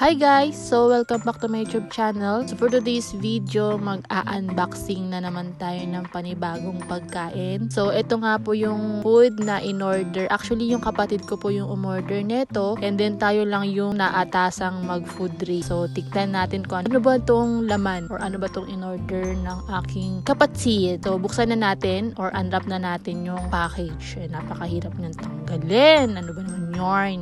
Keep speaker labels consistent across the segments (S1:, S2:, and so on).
S1: Hi guys! So, welcome back to my YouTube channel. So, for today's video, mag-a-unboxing na naman tayo ng panibagong pagkain. So, ito nga po yung food na in-order. Actually, yung kapatid ko po yung umorder neto. And then, tayo lang yung naatasang mag-food race. So, tignan natin kung ano ba itong laman or ano ba itong in-order ng aking kapatid. So, buksan na natin or unwrap na natin yung package. Napakahirap niyang tanggalin. Ano ba naman yarn?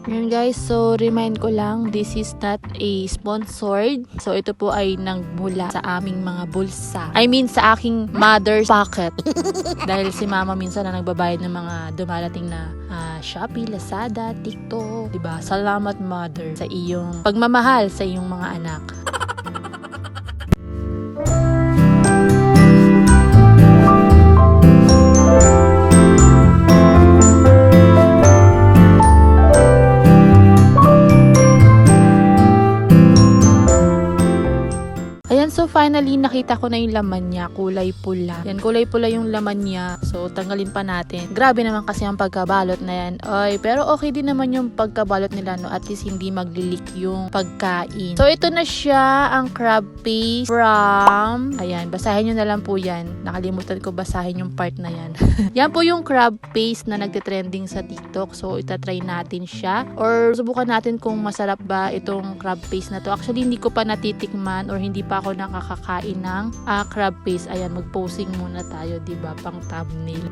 S1: Yun guys, so remind ko lang, this is not a sponsored. So ito po ay nagmula sa aming mga bulsa. I mean sa aking mother's pocket. Dahil si mama minsan na nagbabayad ng mga dumarating na Shopee, Lazada, TikTok. Diba? Salamat mother sa iyong pagmamahal sa iyong mga anak. So finally, nakita ko na yung laman niya, kulay pula. Yan, kulay pula yung laman niya. So tanggalin pa natin. Grabe naman kasi ang pagkabalot na yan. Ay, pero okay din naman yung pagkabalot nila, no? At least hindi maglilik yung pagkain. So ito na siya, ang crab paste from... Ayan, basahin nyo na lang po yan. Nakalimutan ko basahin yung part na yan. Yan po yung crab paste na nagtitrending sa TikTok. So itatry natin siya. Or subukan natin kung masarap ba itong crab paste na to. Actually, hindi ko pa natitikman or hindi pa ako nakakakain ng crab paste. Ayan, mag-posing muna tayo, diba? Pang thumbnail.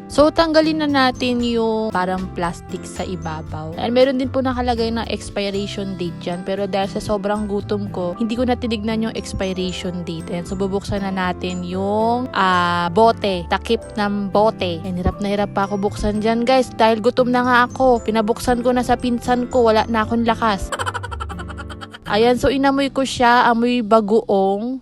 S1: So, tanggalin na natin yung parang plastic sa ibabaw. And meron din po nakalagay na expiration date dyan. Pero dahil sa sobrang gutom ko, hindi ko na tinignan yung expiration date. And so, bubuksan na natin yung bote. Takip ng bote. And hirap na hirap pa ako buksan dyan, guys. Dahil gutom na nga ako. Pinabuksan ko na sa pinsan ko. Wala na akong lakas. Ayan, so inamoy ko siya, amoy bagoong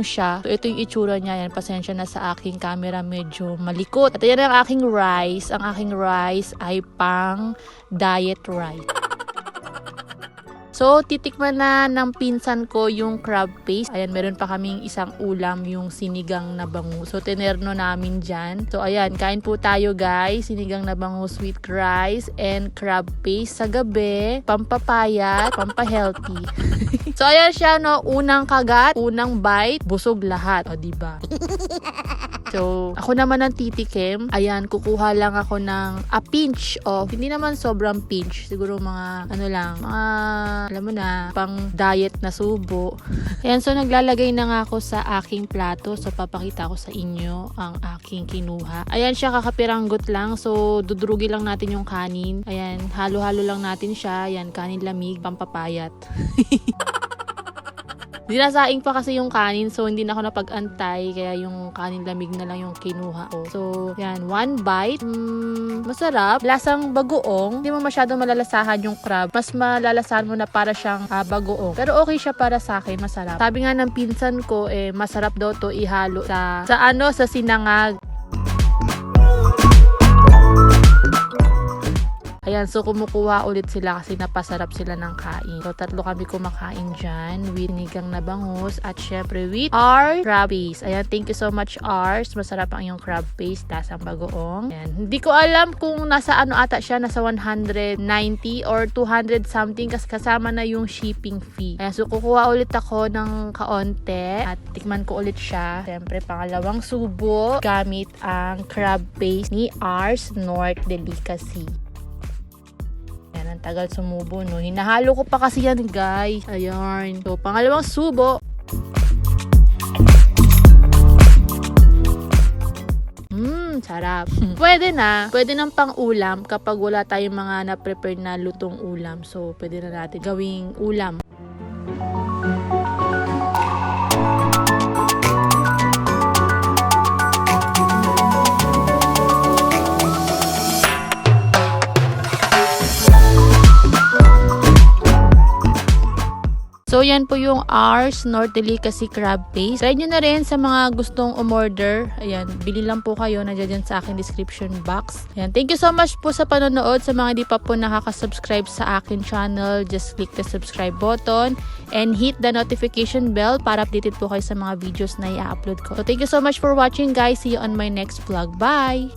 S1: siya. So ito yung itsura niya, yan, pasensya na sa aking camera, medyo malikot. At yan ang aking rice ay pang diet rice. So, titikman na ng pinsan ko yung crab paste. Ayan, meron pa kaming isang ulam, yung sinigang na bangus. So, tinerno namin dyan. So, ayan, kain po tayo guys. Sinigang na bangus with rice and crab paste sa gabi. Pampapayat, pampahealthy. So, ayan siya, no? Unang kagat, unang bite, busog lahat. O, diba? So, ako naman ang titikim. Ayan, kukuha lang ako ng a pinch of, hindi naman sobrang pinch. Siguro mga, alam mo na, pang diet na subo. Ayan, so naglalagay na nga ako sa aking plato. So, papakita ko sa inyo ang aking kinuha. Ayan siya, kakapiranggot lang. So, dudrugi lang natin yung kanin. Ayan, halo-halo lang natin siya. Ayan, kanin lamig, pampapayat. Dinasaing pa kasi yung kanin, so hindi na ako napag-antay, kaya yung kanin lamig na lang yung kinuha ko. So, yan, one bite. Masarap. Lasang bagoong. Hindi mo masyado malalasahan yung crab. Mas malalasahan mo na para siyang bagoong. Pero okay siya para sa akin, masarap. Sabi nga ng pinsan ko, masarap daw to ihalo sa sinangag. Ayan, so kumukuha ulit sila kasi napasarap sila ng kain. So, 3 kami kumakain dyan with sinigang na bangus at syempre with our crab paste. Ayan, thank you so much, Ars. Masarap ang yung crab paste, lasang bagoong. Ayan, hindi ko alam kung nasa ano ata siya, nasa 190 or 200 something kasi kasama na yung shipping fee. Ayan, so kukuha ulit ako ng kaonte at tikman ko ulit siya. Syempre, pangalawang subo gamit ang crab paste ni Ars North Delicacy. Ang tagal sumubo, no? Hinahalo ko pa kasi yan, guys. Ayan. So, pangalawang subo. Sarap. Pwede na. Pwede ng pang-ulam kapag wala tayong mga na-prepare na lutong ulam. So, pwede na natin gawing ulam. So, yan po yung Ars North Delicacy Crab Paste. Try nyo na rin sa mga gustong umorder. Ayan, bili lang po kayo. Nandiyan dyan sa akin description box. Ayan, thank you so much po sa panonood. Sa mga di pa po nakaka-subscribe sa akin channel, just click the subscribe button and hit the notification bell para updated po kayo sa mga videos na i-upload ko. So, thank you so much for watching, guys. See you on my next vlog. Bye!